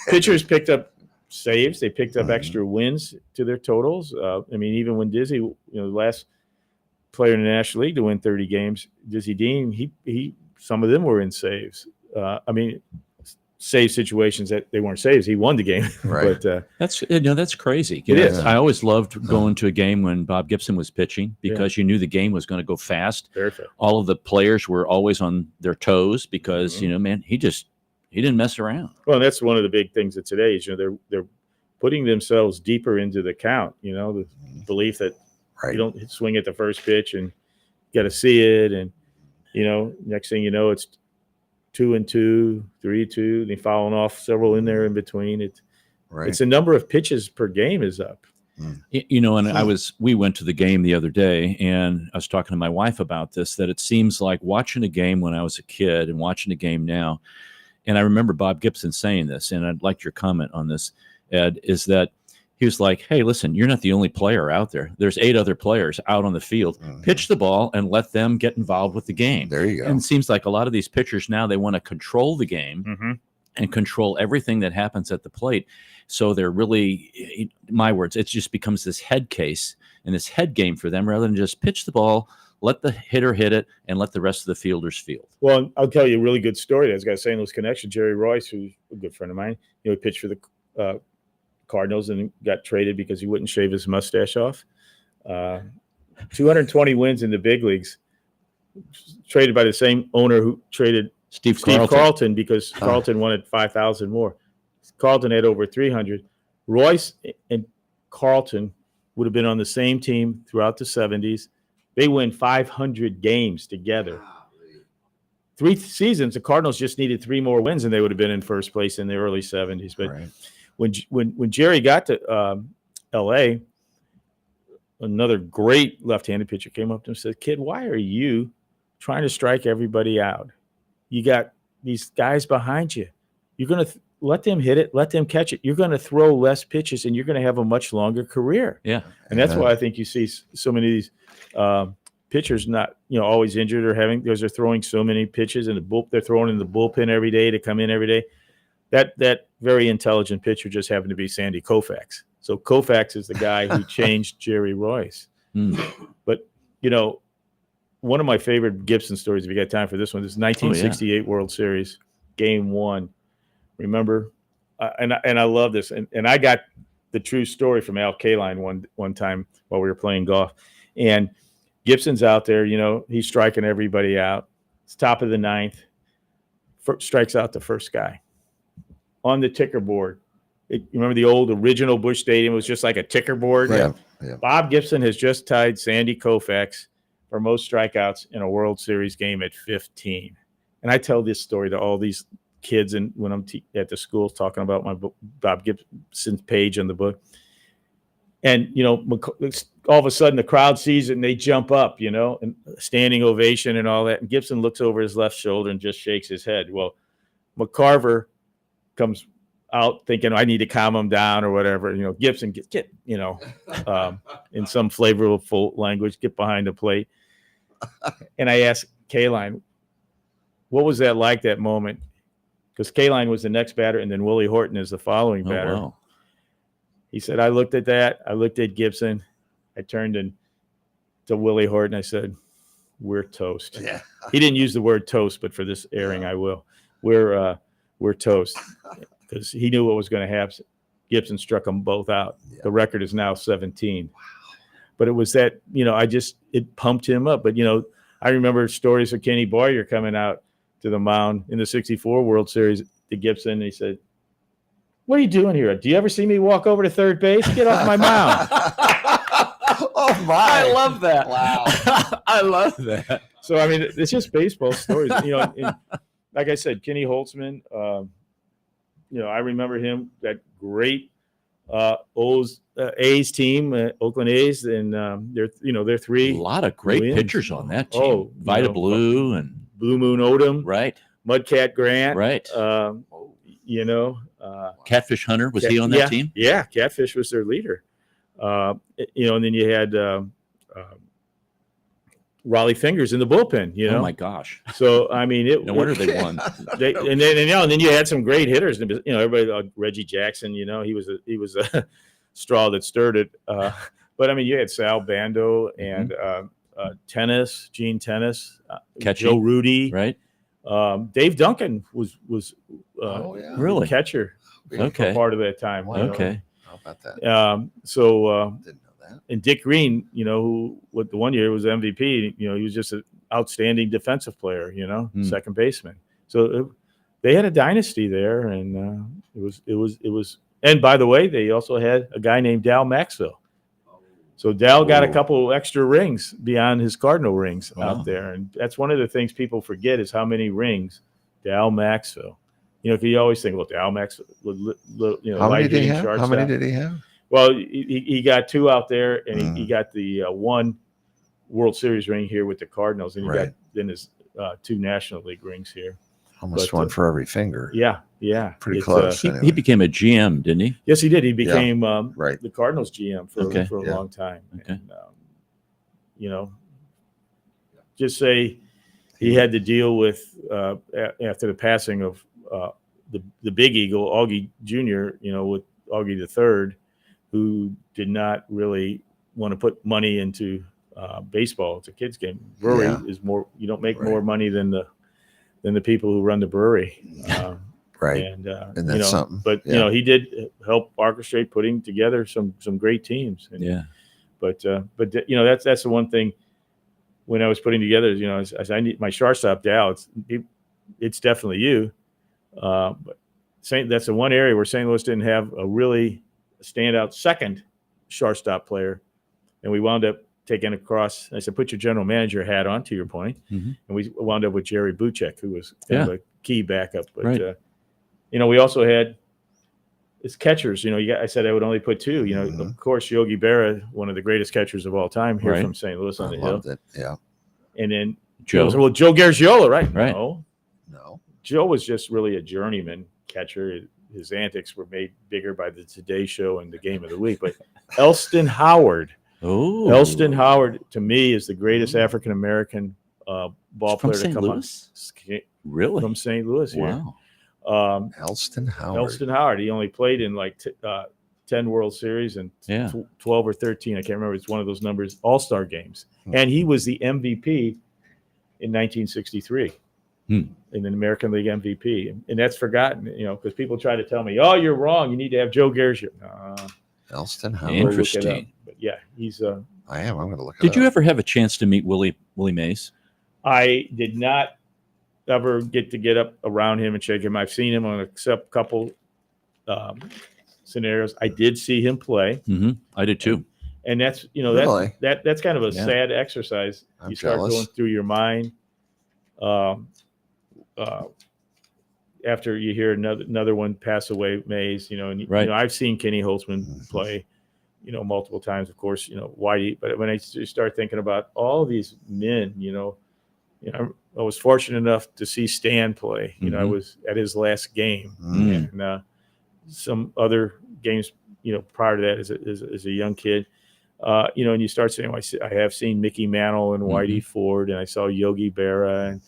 pitchers picked up saves. They picked up extra wins to their totals. Even when Dizzy, the last player in the National League to win 30 games, Dizzy Dean, he some of them were in saves. Save situations that they weren't saves. He won the game. Right. But that's crazy. It is. I always loved going to a game when Bob Gibson was pitching because you knew the game was going to go fast. Very fast. All of the players were always on their toes because he didn't mess around. Well, that's one of the big things of today is they're putting themselves deeper into the count. The belief that you don't swing at the first pitch and got to see it, and next thing you know, it's 2-2, 3-2. They following off several in there in between. It's a number of pitches per game is up. And we went to the game the other day, and I was talking to my wife about this, that it seems like watching a game when I was a kid and watching a game now. And I remember Bob Gibson saying this, and I'd like your comment on this, Ed, is that he was like, hey, listen, you're not the only player out there. There's 8 other players out on the field. Pitch the ball and let them get involved with the game. There you go. And it seems like a lot of these pitchers now, they want to control the game and control everything that happens at the plate. So they're really, in my words, it just becomes this head case and this head game for them rather than just pitch the ball, let the hitter hit it, and let the rest of the fielders field. Well, I'll tell you a really good story. That's got a St. Louis connection. Jerry Royce, who's a good friend of mine, he pitched for the Cardinals and got traded because he wouldn't shave his mustache off. 220 wins in the big leagues, traded by the same owner who traded Steve Carlton because Carlton wanted 5,000 more. Carlton had over 300. Royce and Carlton would have been on the same team throughout the 70s. They win 500 games together. 3 seasons, the Cardinals just needed 3 more wins, and they would have been in first place in the early 70s. But when Jerry got to L.A., another great left-handed pitcher came up to him and said, "Kid, why are you trying to strike everybody out? You got these guys behind you. You're going to let them hit it, let them catch it. You're going to throw less pitches, and you're going to have a much longer career." Yeah, and that's why I think you see so many of these pitchers not always injured or because they're throwing so many pitches in they're throwing in the bullpen every day to come in every day. That very intelligent pitcher just happened to be Sandy Koufax. So Koufax is the guy who changed Jerry Royce. But one of my favorite Gibson stories, if you got time for this one, this is 1968 World Series, Game 1. Remember, and I love this, and I got the true story from Al Kaline one time while we were playing golf, and Gibson's out there, he's striking everybody out. It's top of the 9th, strikes out the first guy on the ticker board. You remember the old original Busch Stadium was just like a ticker board. Yeah. Bob Gibson has just tied Sandy Koufax for most strikeouts in a World Series game at 15. And I tell this story to all these kids, and when I'm at the schools talking about my book, Bob Gibson's page in the book, And, all of a sudden the crowd sees it and they jump up, and standing ovation and all that. And Gibson looks over his left shoulder and just shakes his head. Well, McCarver comes out thinking, I need to calm him down or whatever. Gibson, get in some flavorful language, get behind the plate. And I asked Kaline, what was that like, that moment? Because Kaline was the next batter, and then Willie Horton is the following batter. Oh, wow. He said, I looked at that. I looked at Gibson. I turned to Willie Horton. I said, we're toast. Yeah. He didn't use the word toast, but for this airing, I will. We're toast, because he knew what was going to happen. Gibson struck them both out. Yeah. The record is now 17. Wow. But it was that, it pumped him up. But, I remember stories of Kenny Boyer coming out to the mound in the 64 World Series to Gibson. And he said, what are you doing here? Do you ever see me walk over to third base? Get off my mound. Oh, my. I love that. Wow. I love that. So, I mean, it's just baseball stories. And like I said, Kenny Holtzman, I remember him, that great A's team, Oakland A's, and they're three. A lot of great Williams. pitchers on that team. Oh, Vida Blue and Blue Moon Odom, right. Mudcat Grant, Right. Catfish Hunter, was he on that team? Yeah, Catfish was their leader. And then you had Raleigh Fingers in the bullpen. Oh my gosh! So I mean, No wonder they won. And then you had some great hitters. Everybody, Reggie Jackson. He was a straw that stirred it. But I mean, you had Sal Bando and Gene Tennis, Catchy. Joe Rudy, Right. Dave Duncan was Really? catcher Okay. for part of that time. Wow. Okay. How about that? Didn't know that. and Dick Green, who with the one year was MVP, he was just an outstanding defensive player, second baseman. So they had a dynasty there, and it was. And by the way, they also had a guy named Dal Maxwell. So Dal got a couple extra rings beyond his Cardinal rings out there, and that's one of the things people forget is how many rings Dal Maxwell. Because you always think, well, Dal Maxwell, How many did he have? shortstop. How many did he have? Well, he got two out there, and he got the one World Series ring here with the Cardinals, and he got then his two National League rings here. Almost one for every finger. Yeah. Pretty It's, close. He became a GM, didn't he? Yes, he did. He became Right. the Cardinals GM for a Yeah. long time. Okay. And, just say he had to deal with after the passing of the Big Eagle, Augie Jr., with Augie III, who did not really want to put money into baseball. It's a kid's game. Brewery is more. You don't make more money than the people who run the brewery. Right. And that's something. But he did help orchestrate putting together some great teams. And, Yeah. But that's the one thing when I was putting together. As I need my shortstop Dal, it's definitely you. But that's the one area where St. Louis didn't have a really standout second shortstop player, and we wound up taking across. I said, put your general manager hat on. To your point, and we wound up with Jerry Buchek, who was kind of a key backup. But Right. We also had as catchers. I said I would only put two. Of course, Yogi Berra, one of the greatest catchers of all time, here from St. Louis on the Hill. Loved it. Yeah. And then Joe. Joe Garagiola, right? Right. No. Joe was just really a journeyman catcher. His antics were made bigger by the Today Show and the Game of the Week. But Elston Howard, to me, is the greatest African American ball From player to St. come Louis? on. Really? From St. Louis here. Wow. Elston Howard. Elston Howard. He only played in like 10 World Series and 12 or 13. I can't remember. It's one of those numbers. All-Star games, and he was the MVP in 1963. In an American League MVP, and that's forgotten, because people try to tell me, "Oh, you're wrong. You need to have Joe Garagiola." Elston Howard. Interesting. But yeah, he's. I am. I'm going to look. Did you ever have a chance to meet Willie Mays? I did not ever get up around him and shake him. I've seen him on a couple scenarios. I did see him play. I did too. And that's Really? that's kind of a sad exercise. I'm you start jealous. going through your mind. After you hear another one pass away, Mays, and Right. I've seen Kenny Holtzman play, multiple times, of course, Whitey. But when I start thinking about all these men, I was fortunate enough to see Stan play. I was at his last game, and some other games, prior to that as a young kid. And you start saying, I have seen Mickey Mantle and Whitey Ford, and I saw Yogi Berra, and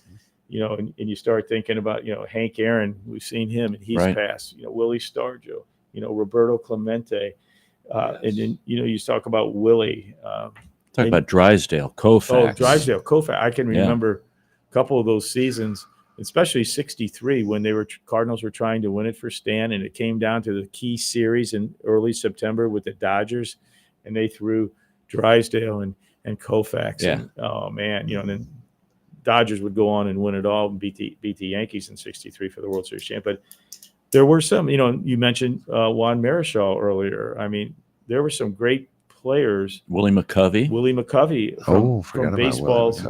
and you start thinking about Hank Aaron. We've seen him, and he's passed. Willie Stargell, Roberto Clemente, and then you talk about Willie. Talk about Drysdale, Koufax. Oh, Drysdale, Koufax. I can remember a couple of those seasons, especially '63, when Cardinals were trying to win it for Stan, and it came down to the key series in early September with the Dodgers, and they threw Drysdale and Koufax. Yeah. And, oh man, and then Dodgers would go on and win it all and beat the Yankees in '63 for the World Series champ. But there were some, you mentioned Juan Marichal earlier. I mean, there were some great players. Willie McCovey from baseball's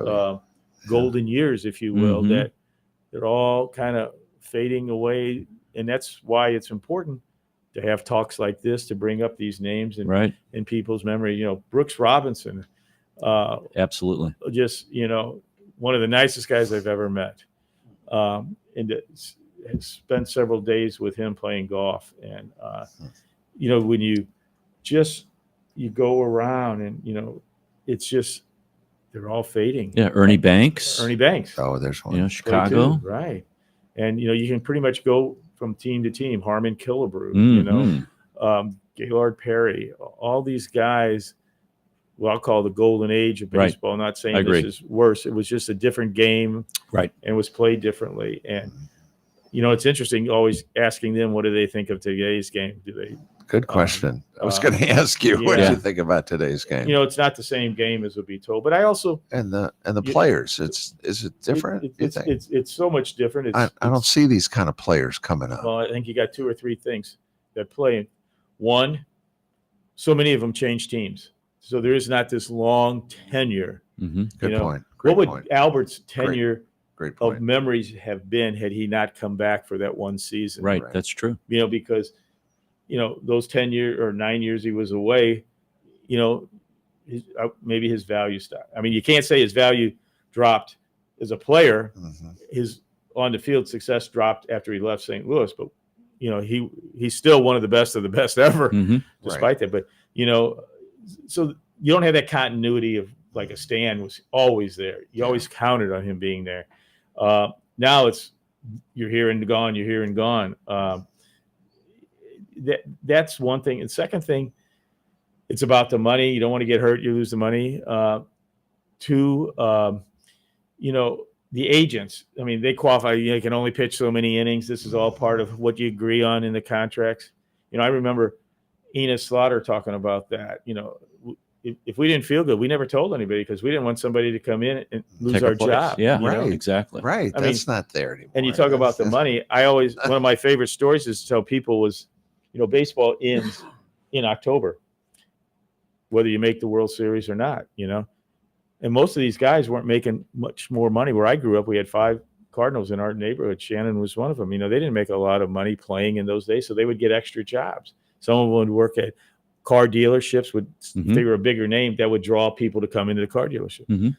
golden years, if you will, that they're all kind of fading away. And that's why it's important to have talks like this to bring up these names and in people's memory. Brooks Robinson, absolutely, just one of the nicest guys I've ever met, and spent several days with him playing golf. And when you go around and it's just they're all fading. Yeah, Ernie Banks. Oh, there's one. Chicago, right? And you can pretty much go from team to team. Harmon Killebrew, Gaylord Perry, all these guys. Well, I'll call the golden age of baseball. Not saying this is worse. It was just a different game, and was played differently. And it's interesting. Always asking them, what do they think of today's game? Do they? Good question. I was going to ask you, what do you think about today's game? It's not the same game as would be told, but I also and the players. Is it different? It's so much different. I don't see these kind of players coming up. Well, I think you got two or three things that play. One, so many of them change teams. So there is not this long tenure. Good point. What would Albert's tenure of memories have been had he not come back for that one season? Right. That's true. Because, those 10 years or 9 years he was away, maybe his value stopped. I mean, you can't say his value dropped as a player. His on the field success dropped after he left St. Louis, but he's still one of the best ever, despite that. But so you don't have that continuity of like a Stan was always there. You always counted on him being there. Now it's you're here and gone. That's one thing. And second thing, it's about the money. You don't want to get hurt. You lose the money. Two, the agents. I mean, they qualify. You can only pitch so many innings. This is all part of what you agree on in the contracts. I remember Enos Slaughter talking about that. If we didn't feel good, we never told anybody because we didn't want somebody to come in and lose our job. Yeah, exactly. Right. That's not there anymore. And you talk about the money. One of my favorite stories is to tell people was, baseball ends in October, whether you make the World Series or not, And most of these guys weren't making much more money. Where I grew up, we had 5 Cardinals in our neighborhood. Shannon was one of them. They didn't make a lot of money playing in those days, so they would get extra jobs. Some of them would work at car dealerships. If they were a bigger name, that would draw people to come into the car dealership. And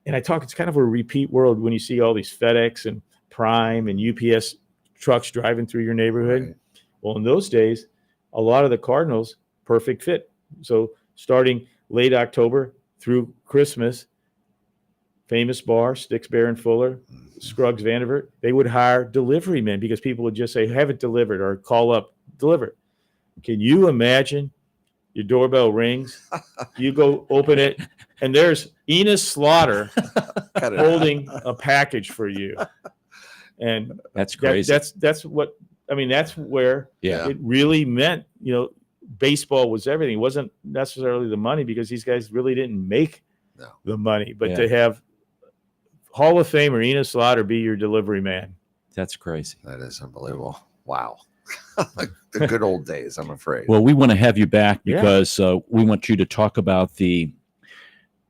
it's kind of a repeat world when you see all these FedEx and Prime and UPS trucks driving through your neighborhood. Right. Well, in those days, a lot of the Cardinals, perfect fit. So starting late October through Christmas, Famous Bar, Sticks, Bear and Fuller, Scruggs, Vanderbilt, they would hire delivery men because people would just say, have it delivered or call up, deliver. Can you imagine your doorbell rings, you go open it, and there's Enos Slaughter holding a package for you. And that's crazy. That's where it really meant, baseball was everything. It wasn't necessarily the money because these guys really didn't make the money, but to have Hall of Famer Enos Slaughter be your delivery man. That's crazy. That is unbelievable. Wow. The good old days, I'm afraid. Well, we want to have you back because we want you to talk about the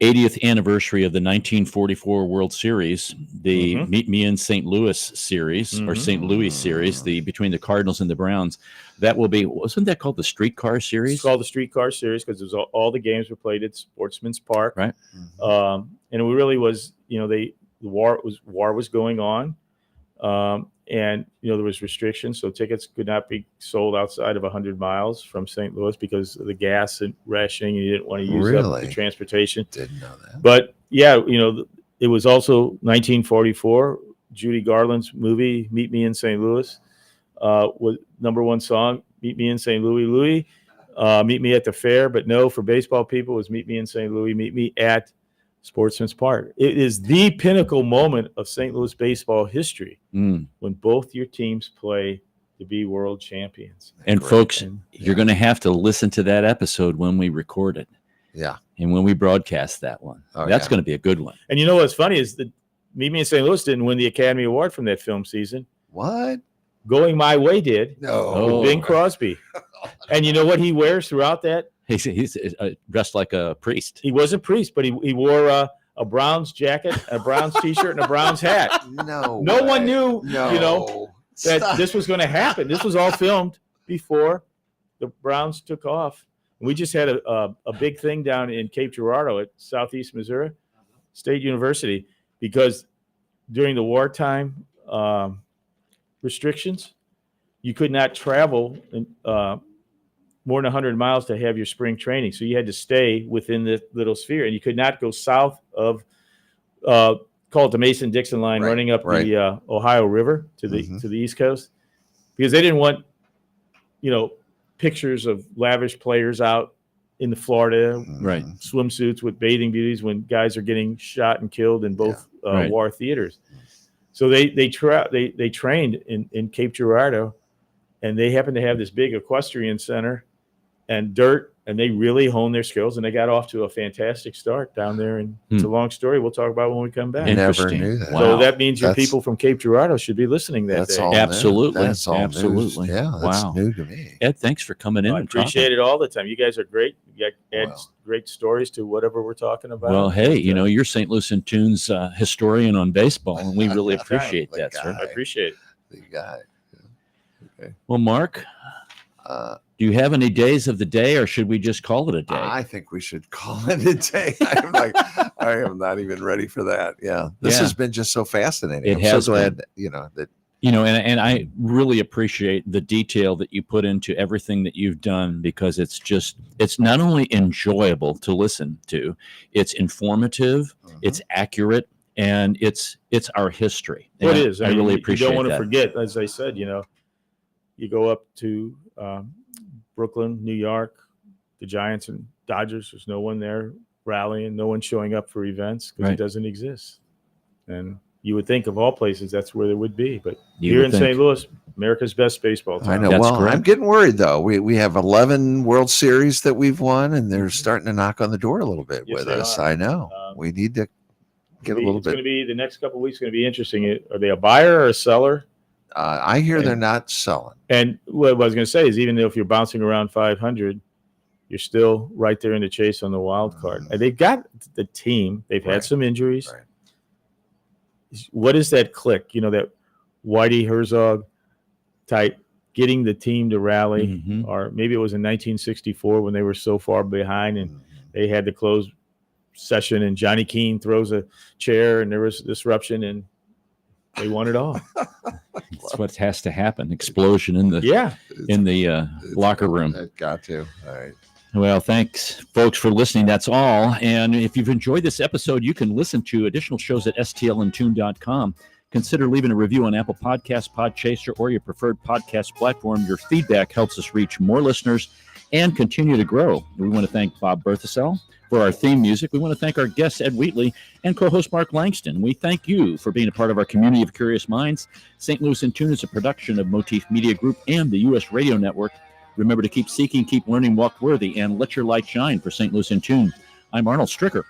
80th anniversary of the 1944 World Series, the Mhm. Meet Me in St. Louis series or Mhm. St. Louis series, the between the Cardinals and the Browns. That will be, wasn't that called the Streetcar Series? It's called the Streetcar Series because it was all the games were played at Sportsman's Park. Right. And it really was, the war was going on. And there was restrictions, so tickets could not be sold outside of 100 miles from St. Louis because of the gas and rationing, and you didn't want to use up Really? the transportation. Didn't know that. But yeah, it was also 1944. Judy Garland's movie "Meet Me in St. Louis" was #1 song. "Meet Me in St. Louis, Louis." Meet me at the fair, but no, for baseball people, it was "Meet Me in St. Louis." Meet me at Sportsman's Park. It is the pinnacle moment of St. Louis baseball history when both your teams play to be world champions. And Great. folks, And you're going to have to listen to that episode when we record it Yeah. and when we broadcast that one. Oh, That's yeah. going to be a good one. And you know what's funny is that Meet Me in St. Louis didn't win the Academy Award from that film season. What? Going My Way did. No. Oh. Bing Crosby. And you know what he wears throughout that? He's dressed like a priest. He was a priest, but he wore a Browns jacket, a Browns t-shirt, and a Browns hat. No. No one way. knew, No. that Stop. this was going to happen. This was all filmed before the Browns took off. And we just had a big thing down in Cape Girardeau at Southeast Missouri State University because during the wartime restrictions, you could not travel more than 100 miles to have your spring training. So you had to stay within the little sphere, and you could not go south of called the Mason-Dixon line, Right, running up right. the Ohio River to the Mhm. to the East Coast, because they didn't want pictures of lavish players out in the Florida Right. swimsuits with bathing beauties when guys are getting shot and killed in both Right. war theaters. So they trained in Cape Girardeau, and they happened to have this big equestrian center and dirt, and they really honed their skills, and they got off to a fantastic start down there. And it's a long story we'll talk about when we come back. I never Interesting. knew that. Wow. So that means your That's- people from Cape Girardeau should be listening that That's day. all new. Absolutely. That's all Absolutely. News. Yeah, that's Wow. new to me. Ed, thanks for coming in. I and talking. appreciate it all the time. You guys are great. You add Wow. great stories to whatever we're talking about. Well, hey, And, you're St. Louis and Tunes historian on baseball, and we really appreciate The that, sir. guy. I appreciate it. The guy. Well, Mark, Uh, do you have any days of the day, or should we just call it a day? I think we should call it a day. I am not even ready for that. Yeah. This Yeah. has been just so fascinating. It I'm has so glad, been. that And I really appreciate the detail that you put into everything that you've done, because it's not only enjoyable to listen to, it's informative, it's accurate, and it's our history. Well, And it is. I really you appreciate don't want to that. forget, as I said, you go up to Brooklyn, New York, the Giants and Dodgers. There's no one there rallying, no one showing up for events because Right. it doesn't exist. And you would think of all places that's where there would be, but You here would in think. St. Louis, America's best baseball I town. know. That's Well, correct. I'm getting worried though. We have 11 World Series that we've won, and they're starting to knock on the door a little bit Yes, with they us. are. I know. We need to get a little It's going to bit. be the next couple of weeks. Going to be interesting. Are they a buyer or a seller? I hear they're not selling. And what I was going to say is, even if you're bouncing around 500, you're still right there in the chase on the wild card. And they've got the team. They've Right. had some injuries. Right. What is that click? That Whitey Herzog type, getting the team to rally, Mhm. or maybe it was in 1964 when they were so far behind and they had to close session, and Johnny Keane throws a chair and there was disruption and they won it all. That's what has to happen. Explosion in the Yeah. locker room. It got to. All right. Well, thanks, folks, for listening. That's all. And if you've enjoyed this episode, you can listen to additional shows at stlntune.com. Consider leaving a review on Apple Podcasts, Podchaser, or your preferred podcast platform. Your feedback helps us reach more listeners and continue to grow. We want to thank Bob Berthasell for our theme music. We want to thank our guests, Ed Wheatley and co-host Mark Langston. We thank you for being a part of our community of curious minds. St. Louis in Tune is a production of Motif Media Group and the U.S. Radio Network. Remember to keep seeking, keep learning, walk worthy, and let your light shine. For St. Louis in Tune, I'm Arnold Stricker.